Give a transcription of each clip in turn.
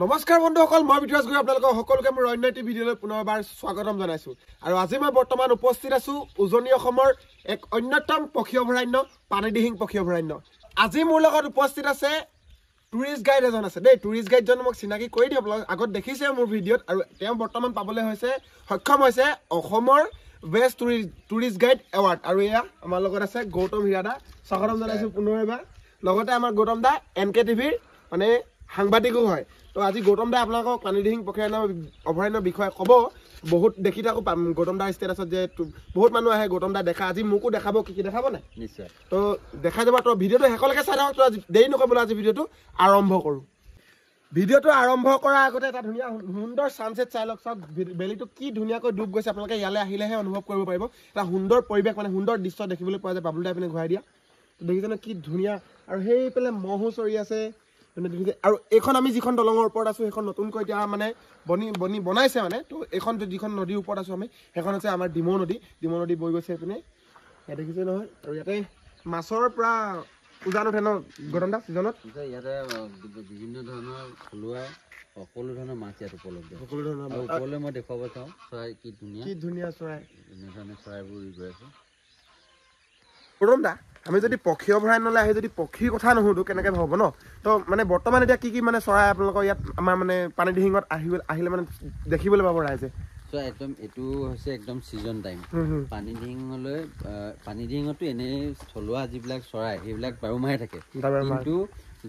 নমস্কাৰ বন্ধুসকল মই বিদ্যাস গুৰু আপোনালোকক সকলোকে মোৰ অন্যটি ভিডিঅলৈ পুনৰবাৰ স্বাগতম জনাইছো আৰু আজি মই বৰ্তমান উপস্থিত আছো উজনি অসমৰ এক অন্যতম পক্ষী অভয়াৰণ্য পানীদিহিং পক্ষী অভয়াৰণ্য আজি মোৰ লগত উপস্থিত আছে টুৰিষ্ট গাইড এজন আছে দেই টুৰিষ্ট গাইড জন মোক চিনাকি কৰি দিয়ক আগত দেখিছে মোৰ ভিডিঅত আৰু তেওঁ বৰ্তমান পাবলৈ হৈছে সক্ষম হৈছে অসমৰ বেষ্ট টুৰিষ্ট গাইড এৱাৰ্ড আৰু এয়া আমাৰ লগত আছে গৌতম হিৰাদা স্বাগতম জনাইছো পুনৰবাৰ লগতে আমাৰ গৌতম দা এনকে টিভিৰ মানে সাংবাদিকো হয় তো আজি গৌতম দা আপোনালোকক পানীদিহিং পক্ষী অভয়াৰণ্যৰ বিষয়ে ক'ব বহুত দেখি থাকো গৌতম দাৰ ষ্টেটাছত যে বহুত মানুহ আহে গৌতম দা দেখা আজি মোকো দেখাব কি দেখাব নাই নিশ্চয় তো দেখা যাব তো ভিডিঅ'টো শেষলৈকে চাই থাকক তো আজি দেৰি নকৰিবলৈ আজি ভিডিঅ'টো আৰম্ভ কৰোঁ ভিডিঅ'টো আৰম্ভ কৰাৰ আগতে এটা ধুনীয়া সুন্দৰ ছানছেট চাই লওক চাওক বেলিটো কি ধুনীয়াকৈ ডুব গৈছে আপোনালোকে ইয়ালৈ আহিলেহে অনুভৱ কৰিব পাৰিব এটা সুন্দৰ পৰিৱেশ মানে সুন্দৰ দৃশ্য দেখিবলৈ পোৱা যায় বাবুল দাই পিনে ঘূৰাই দিয়া দেখিছেনে কি ধুনীয়া আৰু সেইফালে মহো চৰি আছে আৰু এইখন আমি যিখন দলঙৰ ওপৰত আছো সেইখন নতুনকৈ এতিয়া মানে বনাইছে মানে তো এইখন যিখন নদীৰ ওপৰত আছো আমি সেইখন হৈছে আমাৰ ডিমৌ নদী বৈ গৈছে এইপিনে ইয়াত দেখিছে নহয় আৰু ইয়াতে মাছৰ পৰা উজান উঠে ন গৰম দা ছিজনত ইয়াতে বিভিন্ন ধৰণৰ থলুৱা সকলো ধৰণৰ মাছ ইয়াত উপলব্ধ সকলো ধৰণৰ ওপৰলৈ মই দেখুৱাব চাওঁ চৰাই কি ধুনীয়া চৰাই এনেধৰণে চৰাইবোৰ উৰি গৈ আছে গৰম দা আমি যদি পক্ষী অভয়াৰণ্যলৈ আহি যদি পক্ষীৰ কথা নুসুধো কেনেকৈ হ'ব ন তো মানে বৰ্তমান এতিয়া কি মানে চৰাই আপোনালোকৰ ইয়াত আমাৰ মানে পানীদিহিঙত আহিলে মানে দেখিবলৈ পাব ৰাইজে একদম এইটো হৈছে একদম ছিজন টাইম পানীদিহিঙতো এনেই থলুৱা যিবিলাক চৰাই সেইবিলাক বাৰমাহে থাকে কিন্তু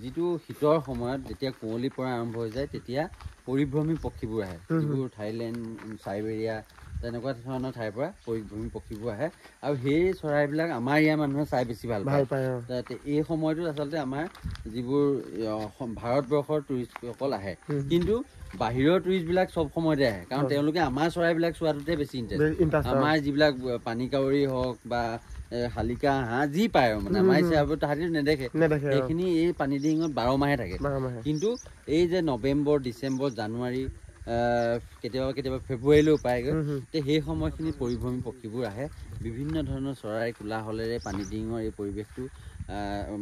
যিটো শীতৰ সময়ত যেতিয়া কুঁৱলী পৰা আৰম্ভ হৈ যায় তেতিয়া পৰিভ্ৰমী পক্ষীবোৰ আহে যিবোৰ থাইলেণ্ড চাইবেৰিয়া তেনেকুৱা ধৰণৰ ঠাইৰ পৰা পৰিভ্ৰমী পক্ষীবোৰ আহে আৰু সেই চৰাইবিলাক আমাৰ ইয়াৰ মানুহে চাই বেছি ভাল পায় এই সময়টোত আচলতে আমাৰ যিবোৰ ভাৰতবৰ্ষৰ টুৰিষ্টসকল আহে কিন্তু বাহিৰৰ টুৰিষ্টবিলাক চব সময়তে আহে কাৰণ তেওঁলোকে আমাৰ চৰাইবিলাক চোৱাটোতে বেছি ইণ্টাৰেষ্ট আমাৰ যিবিলাক পানী কাউৰী হওক বা শালিকা হাঁহ যি পায় মানে আমাৰ হিচাপত তাহাঁতি নেদেখে সেইখিনি এই পানীদিহিঙত 12 মাহে থাকে কিন্তু এই যে নৱেম্বৰ ডিচেম্বৰ জানুৱাৰী কেতিয়াবা ফেব্ৰুৱাৰীলৈও পায়গৈ সেই সময়খিনি পৰিভ্ৰমী পক্ষীবোৰ আহে বিভিন্ন ধৰণৰ চৰাই কোলাহলেৰে পানীদিহিঙৰ এই পৰিৱেশটো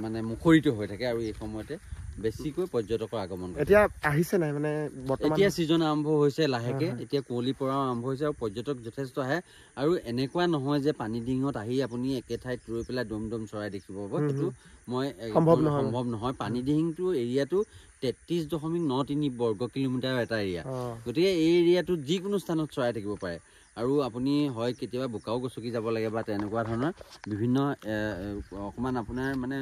মানে মুখৰিত হৈ থাকে আৰু এই সময়তে বেছিকৈ পৰ্যটকৰ আগমন এতিয়া আহিছে নাই মানে এতিয়া ছিজন আৰম্ভ হৈছে লাহেকে এতিয়া কুঁৱলী পৰাও আৰম্ভ হৈছে আৰু পৰ্যটক যথেষ্ট আহে আৰু এনেকুৱা নহয় যে পানীদিহিঙত আহি আপুনি একে ঠাইত ৰৈ পেলাই দম চৰাই দেখিব পাব সেইটো মই সম্ভৱ নহয় পানীদিহিংটো এৰিয়াটো 33.93 বৰ্গ কিলোমিটাৰ এটা এৰিয়া গতিকে এই এৰিয়াটোত যিকোনো স্থানত চৰাই থাকিব পাৰে আৰু আপুনি হয় কেতিয়াবা বোকাও গছকি যাব লাগে বা তেনেকুৱা ধৰণৰ বিভিন্ন অকণমান আপোনাৰ মানে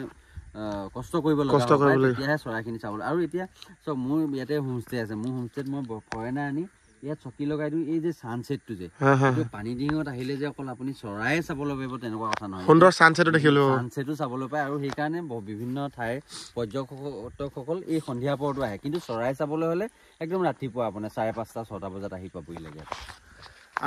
কষ্ট কৰিব লগা তেতিয়াহে চৰাইখিনি চাবলৈ আৰু এতিয়া চব মোৰ ইয়াতে হোমষ্টে আছে মোৰ হোমষ্টেত মই ফৰেনাৰ আনি ইয়াত চকী লগাই দিওঁ এই যে ছানছেটটো যে পানীদিহিঙত আহিলে যে অকল আপুনি চৰাই চাবলৈ পাৰিব তেনেকুৱা কথা নহয় সুন্দৰ ছানছেটো চাবলৈ পায় আৰু সেইকাৰণে বিভিন্ন ঠাইৰ পৰ্যটকসকল এই সন্ধিয়া পৰতো আহে কিন্তু চৰাই চাবলৈ হ'লে একদম ৰাতিপুৱা আপোনাৰ 5:30-6টা বজাত আহি পাবহি লাগে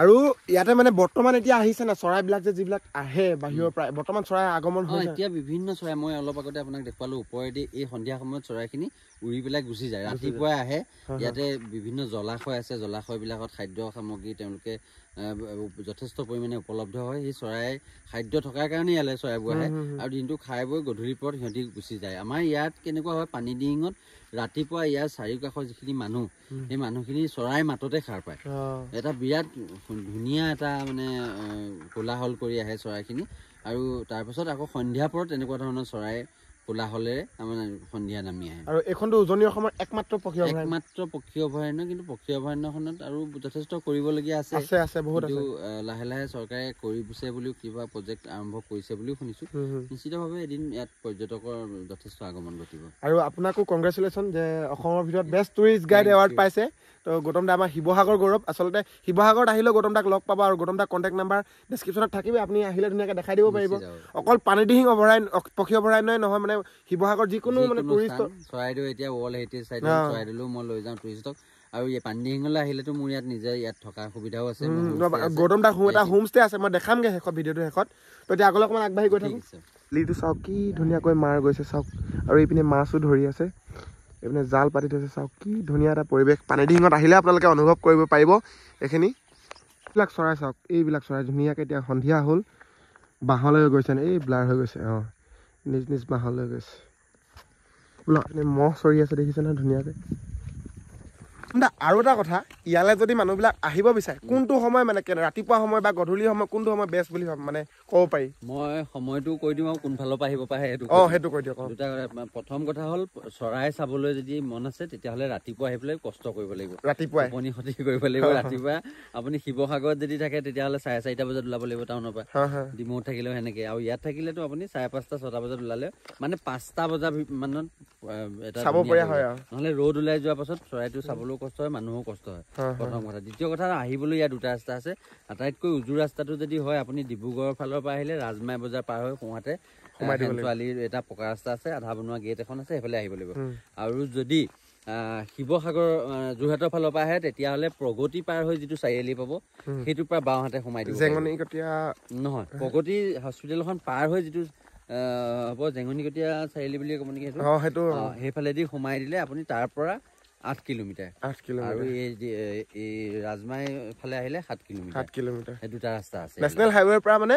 আৰু ইয়াতে মানে বৰ্তমান এতিয়া আহিছে না চৰাইবিলাক যে যিবিলাক আহে বাহিৰৰ পৰা বৰ্তমান চৰাই আগমন হয় এতিয়া বিভিন্ন চৰাই মই অলপ আগতে আপোনাক দেখুৱালো ওপৰেদি এই সন্ধিয়া সময়ত চৰাইখিনি উৰি পেলাই গুচি যায় ৰাতিপুৱাই আহে ইয়াতে বিভিন্ন জলাশয় আছে জলাশয়বিলাকত খাদ্য সামগ্ৰী তেওঁলোকে যথেষ্ট পৰিমাণে উপলব্ধ হয় সেই চৰাই খাদ্য থকাৰ কাৰণে ইয়ালৈ চৰাইবোৰ আহে আৰু দিনটো খাই বৈ গধূলিৰ পৰত সিহঁতি গুচি যায় আমাৰ ইয়াত কেনেকুৱা হয় পানীদিহিঙত ৰাতিপুৱা ইয়াৰ চাৰিওকাষৰ যিখিনি মানুহ সেই মানুহখিনি চৰাই মাততে সাৰ পায় এটা বিৰাট ধুনীয়া এটা মানে কোলাহল কৰি আহে চৰাইখিনি আৰু তাৰপাছত আকৌ সন্ধিয়া পৰত তেনেকুৱা ধৰণৰ চৰাই কোলাহলেৰে মানে সন্ধিয়া নামি আহে আৰু এইখনতো উজনি অসমৰ একমাত্ৰ পক্ষী অভয়াৰণ্য কিন্তু পক্ষী অভয়াৰণ্যখনত আৰু যথেষ্ট কৰিবলগীয়া আছে বহুত আছে লাহে লাহে চৰকাৰে কৰিছে বুলিও কিবা প্ৰজেক্ট আৰম্ভ কৰিছে বুলিও শুনিছো নিশ্চিতভাৱে এদিন ইয়াত পৰ্যটকৰ যথেষ্ট আগমন ঘটিব আৰু আপোনাকো কংগ্ৰেচুলেশ্যন যে অসমৰ ভিতৰত বেষ্ট টুৰিষ্ট গাইড এৱাৰ্ড পাইছে তো গৌতম দা আমাৰ শিৱসাগৰ গৌৰৱ আচলতে শিৱসাগৰত আহিলেও গৌতম দাক লগ পাব আৰু গৌতম দাৰ কণ্টেক্ট নাম্বাৰ ডেছক্ৰিপশ্যনত থাকিব আপুনি আহিলে ধুনীয়াকৈ দেখাই দিব পাৰিব অকল পানীদিহিং পক্ষী অভয়াৰণ্যই নহয় মানে শিৱসাগৰ যিকোনো মানে টুৰিষ্ট চৰাইদেউ এতিয়া ৱৰ্ল্ড হেৰিটেজ চাইট চৰাইদেউলৈও মই লৈ যাওঁ টুৰিষ্টক আৰু এই পানীদিহিঙলৈ আহিলেতো মোৰ ইয়াত নিজে ইয়াত থকা সুবিধাও আছে গৌতম দাৰ এটা হোমষ্টে আছে মই দেখামগৈ শেষত ভিডিঅ'টো শেষত তো এতিয়া আগলৈ অকণমান আগবাঢ়ি গৈ থাকিম লিটো চাওক কি ধুনীয়াকৈ মাৰ গৈছে চাওক আৰু এইপিনে মাছো ধৰি আছে এইপিনে জাল পাতি থৈছে চাওক কি ধুনীয়া এটা পৰিৱেশ পানীদিহিঙত আহিলে আপোনালোকে অনুভৱ কৰিব পাৰিব এইখিনি এইবিলাক চৰাই চাওক এইবিলাক চৰাই ধুনীয়াকৈ এতিয়া সন্ধিয়া হ'ল বাঁহলৈ গৈছে এই ব্লাৰ হৈ গৈছে নিজ বাঁহলৈ গৈছে মহ চৰি আছে দেখিছে নহয় ধুনীয়াকৈ আৰু এটা কথা ইয়ালৈ যদি মানুহবিলাক আহিব বিচাৰে কোনটো সময় মানে ৰাতিপুৱা সময় বা গধূলি সময় কোনটো সময় বেষ্ট বুলি মানে ক'ব পাৰি মই সময়টো কৈ দিম আৰু কোনফালৰ পৰা আহিব পাৰে সেইটো কৈ দিয়ক দুটা প্ৰথম কথা হ'ল চৰাই চাবলৈ যদি মন আছে তেতিয়াহ'লে ৰাতিপুৱা আহি পেলাই কষ্ট কৰিব লাগিব ৰাতিপুৱাই টোপনি ক্ষতি কৰিব লাগিব ৰাতিপুৱা আপুনি শিৱসাগৰত যদি থাকে তেতিয়াহ'লে 4:30 বজাত ওলাব লাগিব টাউনৰ পৰা ডিমৌত থাকিলেও সেনেকে আৰু ইয়াত থাকিলেতো আপুনি 5:30 6টা বজাত ওলালে মানে 5টা বজা মানত এটা নহ'লে ৰ'দ ওলাই যোৱাৰ পাছত চৰাইটো চাবলৈও কষ্ট হয় মানুহৰো কষ্ট হয় প্ৰথম কথা দ্বিতীয় কথা আহিবলৈ ইয়াত দুটা ৰাস্তা আছে আটাইতকৈ উজু ৰাস্তাটো যদি হয় আপুনি ডিব্ৰুগড়ৰ ফালৰ পৰা আহিলে ৰাজমাই বজাৰ পাৰ হৈ সোঁহাতে ছোৱালীৰ এটা পকা ৰাস্তা আছে আধা বনোৱা গেট এখন আছে সেইফালে আহিব লাগিব আৰু যদি শিৱসাগৰ যোৰহাটৰ ফালৰ পৰা আহে তেতিয়াহ'লে প্ৰগতি পাৰ হৈ যিটো চাৰিআলি পাব সেইটোৰ পৰা বাওঁহাতে সোমাই দিব নহয় প্ৰগতি হস্পিটেলখন পাৰ হৈ যিটো হ'ব জেঙনিকটীয়া চাৰিআলি বুলি ক'ব নেকি সেইটো সেইফালেদি সোমাই দিলে আপুনি তাৰ পৰা 8 কিলোমিটাৰ আৰু এই ৰাজমাই ফালে আহিলে 7 কিলোমিটাৰ এই দুটা ৰাস্তা আছে নেশ্যনেল হাইৱেৰ পৰা মানে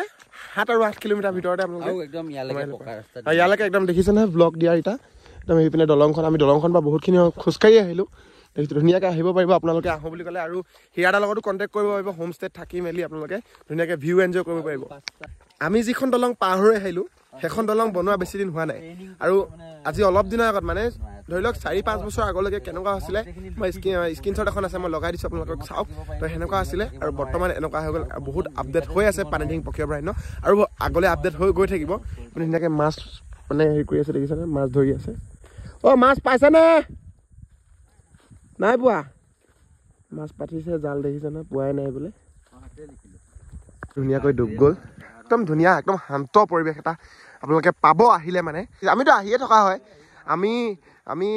7 আৰু 8 কিলোমিটাৰ ভিতৰতে আপোনালোকে আৰু একদম ইয়ালৈকে পকা ৰাস্তা ইয়ালৈকে একদম দেখিছে নহয় ব্লক দিয়া এটা একদম সেইপিনে দলংখন আমি দলংখন পৰা বহুতখিনি খোজকাঢ়ি আহিলোঁ ধুনীয়াকৈ আহিব পাৰিব আপোনালোকে আহোঁ বুলি ক'লে আৰু হিয়াদাৰ লগতো কণ্টেক্ট কৰিব পাৰিব হোমষ্টেত থাকি মেলি আপোনালোকে ধুনীয়াকৈ ভিউ এনজয় কৰিব পাৰিব আমি যিখন দলং পাৰ হৈ আহিলোঁ সেইখন দলং বনোৱা বেছি দিন হোৱা নাই আৰু আজি অলপ দিনৰ আগত মানে ধৰি লওক 4-5 বছৰ আগলৈকে কেনেকুৱা হৈছিলে মই স্ক্ৰীনশ্বট এখন আছে মই লগাই দিছোঁ আপোনালোকক চাওক তো সেনেকুৱা আছিলে আৰু বৰ্তমান এনেকুৱা হৈ গ'ল বহুত আপডেট হৈ আছে পানীডিং পক্ষী অভয়াৰণ্য আৰু আগলৈ আপডেট হৈ গৈ থাকিব আপুনি ধুনীয়াকৈ মাছ মানে হেৰি কৰি আছে দেখিছেনে মাছ ধৰি আছে মাছ পাইছেনে নাই পোৱা মাছ পাতিছে জাল দেখিছেনে পোৱাই নাই বোলে ধুনীয়াকৈ ডুব গ'ল একদম ধুনীয়া একদম শান্ত পৰিৱেশ এটা আপোনালোকে পাব আহিলে মানে আমিতো আহিয়ে থকা হয় আমি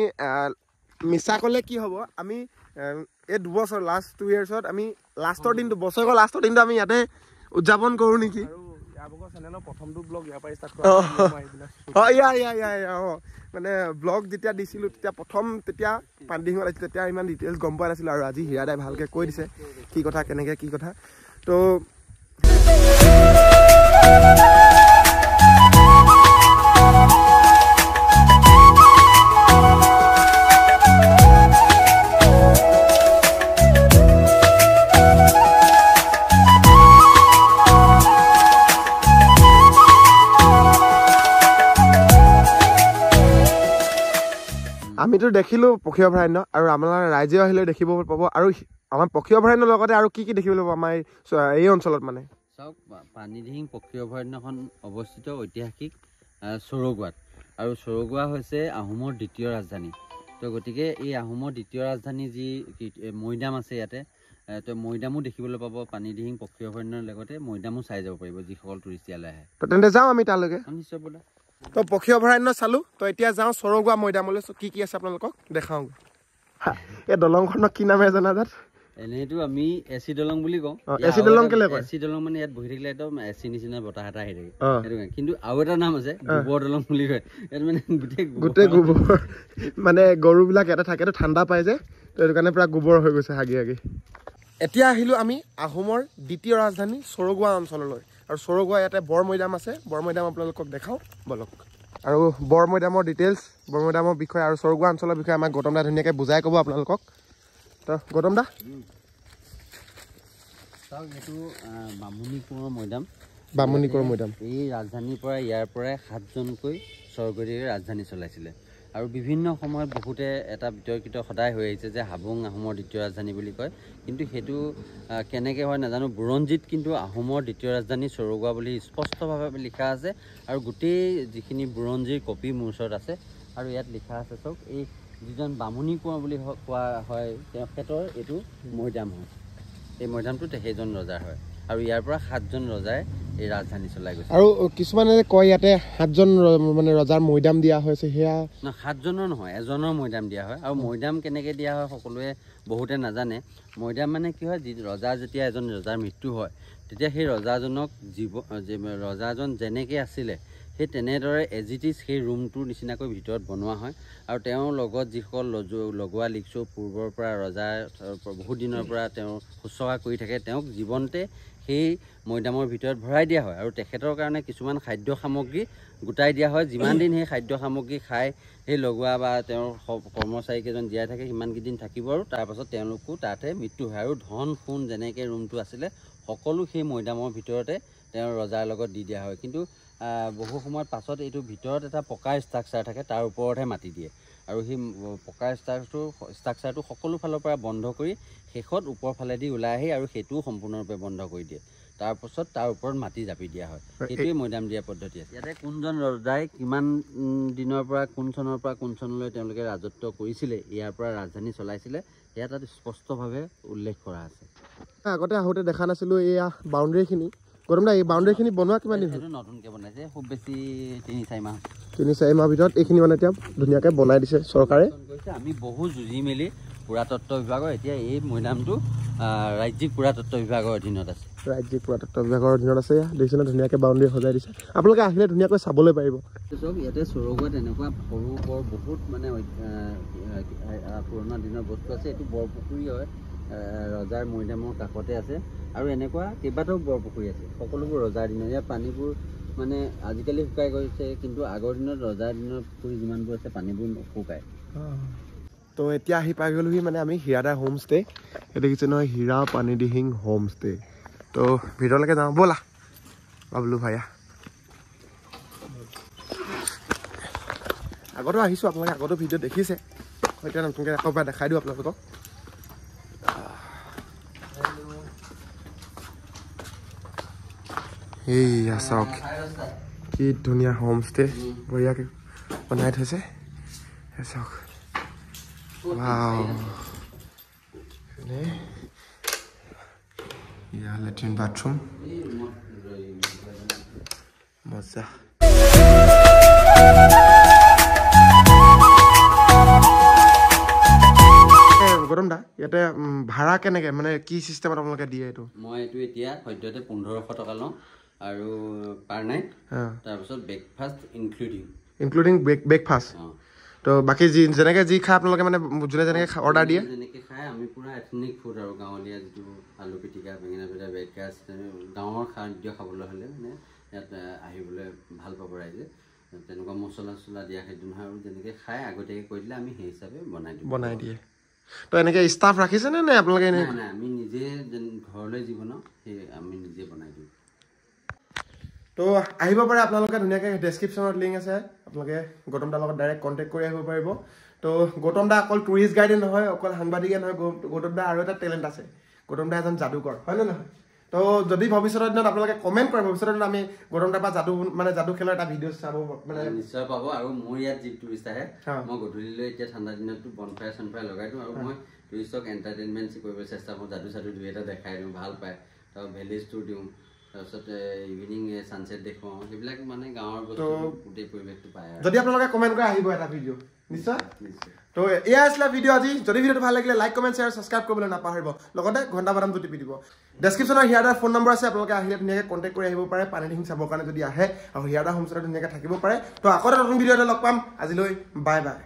মিছা ক'লে কি হ'ব আমি এই 2 বছৰ লাষ্ট 2 ইয়াৰ্ছত আমি লাষ্টৰ দিনটো বছৰৰ লাষ্টৰ দিনটো আমি ইয়াতে উদযাপন কৰোঁ নেকি মানে ব্লগ যেতিয়া দিছিলোঁ তেতিয়া পানীডিঙত আহিছিল তেতিয়া ইমান ডিটেইলছ গম পোৱা নাছিলোঁ আৰু আজি হিৰাদাই ভালকৈ কৈ দিছে কি কথা কেনেকৈ কি কথা তো আমিতো দেখিলোঁ পক্ষী অভয়াৰণ্য আৰু আমাৰ ৰাইজেও আহিলে দেখিব পাব আৰু আমাৰ পক্ষী অভয়াৰণ্যৰ লগতে আৰু কি দেখিবলৈ পাব আমাৰ এই অঞ্চলত মানে চাওক পানীডিং পক্ষী অভয়াৰণ্যখন অৱস্থিত ঐতিহাসিক চৰগুৱাত আৰু চৰগুৱা হৈছে আহোমৰ দ্বিতীয় ৰাজধানী তো গতিকে এই আহোমৰ দ্বিতীয় ৰাজধানী যি মৈদাম আছে ইয়াতে তো মৈদামো দেখিবলৈ পাব পানীডিং পক্ষী অভয়াৰণ্যৰ লগতে মৈদামো চাই যাব পাৰিব যিসকল টুৰিষ্ট ইয়ালৈ আহে তো তেন্তে যাওঁ আমি তালৈকে নিশ্চয় বোলা তো পক্ষী অভয়াৰণ্য চালোঁ তো এতিয়া যাওঁ চৰগুৱা মৈদামলৈ কি আছে আপোনালোকক দেখাওঁ এই দলংখনক কি নামে জনাজাত এনেইতো আমি এচি দলং বুলি কওঁ এচি দলং কেলে কয় এচি দলং মানে ইয়াত বহি থাকিলে একদম এচি নিচিনা বতাহ এটা আহি থাকে সেইটো কিন্তু আৰু এটা নাম আছে গোবৰ দলং বুলি কয় ইয়াত মানে গোটেই গোবৰ মানে গৰুবিলাক ইয়াতে থাকেতো ঠাণ্ডা পাই যে তো সেইটো কাৰণে পুৰা গোবৰ হৈ গৈছে হাগি এতিয়া আহিলোঁ আমি আহোমৰ দ্বিতীয় ৰাজধানী চৰগুৱা অঞ্চললৈ আৰু চৰগুৱা ইয়াতে বৰ মৈদাম আছে বৰ মৈদাম আপোনালোকক দেখাওঁ বলক আৰু বৰ মৈদামৰ ডিটেইলছ বৰ মৈদামৰ বিষয়ে আৰু চৰগুৱা অঞ্চলৰ বিষয়ে আমাক গৌতম দা ধুনীয়াকৈ বুজাই ক'ব আপোনালোকক তো গৌতম দা চাওক এইটো বামুণী কোঁৱৰ মৈদাম এই ৰাজধানীৰ পৰা ইয়াৰ পৰাই 7জনকৈ স্বৰ্গদেৱে ৰাজধানী চলাইছিলে আৰু বিভিন্ন সময়ত বহুতে এটা বিতৰ্কিত সদায় হৈ আহিছে যে হাবুং আহোমৰ দ্বিতীয় ৰাজধানী বুলি কয় কিন্তু সেইটো কেনেকৈ হয় নাজানো বুৰঞ্জীত কিন্তু আহোমৰ দ্বিতীয় ৰাজধানী চৰগুৱা বুলি স্পষ্টভাৱে লিখা আছে আৰু গোটেই যিখিনি বুৰঞ্জীৰ কপি মোৰ ওচৰত আছে আৰু ইয়াত লিখা আছে চাওক এই যিজন বামুণী কোঁৱৰ বুলি কোৱা হয় তেখেতৰ এইটো মৈদাম হয় এই মৈদামটোত সেইজন ৰজাৰ হয় আৰু ইয়াৰ পৰা 7জন ৰজাই এই ৰাজধানী চলাই গৈছে আৰু কিছুমানে কয় ইয়াতে 7জন মানে ৰজাৰ মৈদাম দিয়া হৈছে সেয়া 7জনৰ নহয় এজনৰ মৈদাম দিয়া হয় আৰু মৈদাম কেনেকৈ দিয়া হয় সকলোৱে বহুতে নাজানে মৈদাম মানে কি হয় ৰজা যেতিয়া এজন ৰজাৰ মৃত্যু হয় তেতিয়া সেই ৰজাজনক ৰজাজন যেনেকৈ আছিলে সেই তেনেদৰে এজ ইট ইজ সেই ৰুমটোৰ নিচিনাকৈ ভিতৰত বনোৱা হয় আৰু তেওঁৰ লগত যিসকল লগোৱা লিকচৌ পূৰ্বৰ পৰা ৰজাৰ বহুত দিনৰ পৰা তেওঁ শুশ্ৰূষা কৰি থাকে তেওঁক জীৱনতে সেই মৈদামৰ ভিতৰত ভৰাই দিয়া হয় আৰু তেখেতৰ কাৰণে কিছুমান খাদ্য সামগ্ৰী গোটাই দিয়া হয় যিমান দিন সেই খাদ্য সামগ্ৰী খাই সেই লগোৱা বা তেওঁৰ কৰ্মচাৰীকেইজন জীয়াই থাকে সিমানকেইদিন থাকিব আৰু তাৰপাছত তেওঁলোকো তাতে মৃত্যু হয় আৰু ধন সোণ যেনেকৈ ৰুমটো আছিলে সকলো সেই মৈদামৰ ভিতৰতে তেওঁৰ ৰজাৰ লগত দি দিয়া হয় কিন্তু বহু সময়ৰ পাছত এইটো ভিতৰত এটা পকাৰ ষ্ট্ৰাকচাৰ থাকে তাৰ ওপৰতহে মাটি দিয়ে আৰু সেই পকাৰ ষ্ট্ৰাকচাৰটো সকলো ফালৰ পৰা বন্ধ কৰি শেষত ওপৰ ফালেদি ওলাই আহি আৰু সেইটোও সম্পূৰ্ণৰূপে বন্ধ কৰি দিয়ে তাৰপাছত তাৰ ওপৰত মাটি জাপি দিয়া হয় সেইটোৱে মৈদাম দিয়া পদ্ধতি আছে ইয়াতে কোনজন ৰজাই কিমান দিনৰ পৰা কোন চনৰ পৰা কোন চনলৈ তেওঁলোকে ৰাজত্ব কৰিছিলে ইয়াৰ পৰা ৰাজধানী চলাইছিলে সেয়া তাত স্পষ্টভাৱে উল্লেখ কৰা আছে আগতে আহোঁতে দেখা নাছিলোঁ এয়া বাউণ্ডেৰীখিনি গৰম দা এই বাউণ্ডেৰীখিনি বনোৱা কিমান দিন সেইটো নতুনকৈ বনাইছে খুব বেছি 3-4 মাহ 3-4 মাহ ভিতৰত এইখিনি মানে এতিয়া ধুনীয়াকৈ বনাই দিছে চৰকাৰে আমি বহু যুঁজি মেলি পুৰাতত্ত্ব বিভাগৰ এতিয়া এই মৈদামটো ৰাজ্যিক পুৰাতত্ত্ব বিভাগৰ অধীনত আছে ৰাজ্যিক পুৰাতত্ত্ব বিভাগৰ অধীনত আছে দেখিছেনে ধুনীয়াকৈ বাউণ্ডেৰী সজাই দিছে আপোনালোকে আহিলে ধুনীয়াকৈ চাবলৈ পাৰিব চব ইয়াতে চৌৰগত এনেকুৱা সৰু বৰ বহুত মানে পুৰণা দিনৰ বস্তু আছে এইটো বৰপুখুৰী হয় ৰজাৰ মৈদামৰ কাষতে আছে আৰু এনেকুৱা কেইবাটাও বৰপুখুৰী আছে সকলোবোৰ ৰজাৰ দিনৰ ইয়াৰ পানীবোৰ মানে আজিকালি শুকাই গৈছে কিন্তু আগৰ দিনত ৰজাৰ দিনৰ পুখুৰী যিমানবোৰ আছে পানীবোৰ নুশুকায় তো এতিয়া আহি পাই গ'লোহি মানে আমি হীৰাদা হোম ষ্টে এই দেখিছে নহয় হীৰা পানীদিহিং হোম ষ্টে তো ভিতৰলৈকে যাওঁ ব'লা বাবলু ভাইয়া আগতো আহিছোঁ আপোনালোকে আগতো ভিডিঅ' দেখিছে এতিয়া নতুনকৈ আকৌ এবাৰ দেখাই দিওঁ আপোনালোকক এইয়া চাওক কি ধুনীয়া হোম ষ্টে বঢ়িয়াকৈ বনাই থৈছে চাওক Wow. Yeah, latrine bathroom. Moza. গৰম দা ইয়াতে ভাড়া কেনেকৈ মানে কি চিষ্টেমত আপোনালোকে দিয়ে এইটো মই এইটো এতিয়া সদ্যহতে 1500 টকা লওঁ আৰু পাৰ নাইট তাৰপিছত ব্ৰেকফাষ্ট ইনক্লুডিং ব্ৰেকফাষ্ট তো বাকি যেনেকৈ যি খায় আপোনালোকে মানে যোনে যেনেকৈ অৰ্ডাৰ দিয়ে যেনেকৈ খায় আমি পূৰা এথনিক ফুড আৰু গাঁৱলীয়া যিটো আলু পিটিকা বেঙেনা পিঠা ব্ৰেকফাষ্ট গাঁৱৰ খাদ্য খাবলৈ হ'লে মানে ইয়াত আহিবলৈ ভাল পাব ৰাইজে তেনেকুৱা মছলা চছলা দিয়া খাদ্য নহয় আৰু যেনেকৈ খায় আগতীয়াকৈ কৈ দিলে আমি সেই হিচাপে বনাই দিয়ে তো এনেকৈ ষ্টাফ ৰাখিছেনে নে আপোনালোকে নাই আমি নিজে ঘৰলৈ যি বনাওঁ সেই আমি নিজে বনাই দিওঁ তো আহিব পাৰে আপোনালোকে ধুনীয়াকৈ ডেছক্ৰিপশ্যনত লিংক আছে আপোনালোকে গৌতম দাৰ লগত ডাইৰেক্ট কণ্টেক্ট কৰি আহিব পাৰিব তো গৌতম দা অকল টুৰিষ্ট গাইডে নহয় অকল সাংবাদিকে নহয় গৌতম দা আৰু এটা টেলেণ্ট আছে গৌতম দা এজন যাদুকৰ হয় নে নহয় তো যদি ভৱিষ্যতৰ দিনত আপোনালোকে কমেণ্ট কৰে ভৱিষ্যতৰ দিনত আমি গৌতম দাৰ পৰা যাদু খেলৰ এটা ভিডিঅ' চাব মানে নিশ্চয় পাব আৰু মোৰ ইয়াত যি টুৰিষ্ট আহে মই গধূলিলৈ এতিয়া ঠাণ্ডা দিনতো বনফায়াৰ চনফায়াৰ লগাই দিওঁ আৰু মই টুৰিষ্টক এণ্টাৰটেইনমেণ্ট কৰিবলৈ চেষ্টা কৰোঁ যাদু চাদু দুই এটা দেখাই দিওঁ ভাল পায় তাৰপৰা ভেলিজ টুৰ দিওঁ তাৰপিছত ইভিনিং ছানছেট দেখুৱাওঁ সেইবিলাক মানে গাঁৱৰ বস্তু গোটেই পৰিৱেশটো পায় যদি আপোনালোকে কমেণ্ট কৰে আহিব এটা ভিডিঅ' নিশ্চয় তো এয়া আছিলে ভিডিঅ' আজি যদি ভিডিঅ'টো ভাল লাগিলে লাইক কমেণ্ট শ্বেয়াৰ ছাবস্ক্ৰাইব কৰিবলৈ নাপাহৰিব লগতে ঘণ্টা বাদামটো টিপি দিব ডেছক্ৰিপশ্যনত হীৰাদাৰ ফোন নম্বৰ আছে আপোনালোকে আহিলে ধুনীয়াকৈ কণ্টেক্ট কৰি আহিব পাৰে পানীদিহিং চাবৰ কাৰণে যদি আহে আৰু হীৰাদা হোমষ্টেত ধুনীয়াকৈ থাকিব পাৰে তো আকৌ এটা নতুন ভিডিঅ'তে লগ পাম আজিলৈ বাই বাই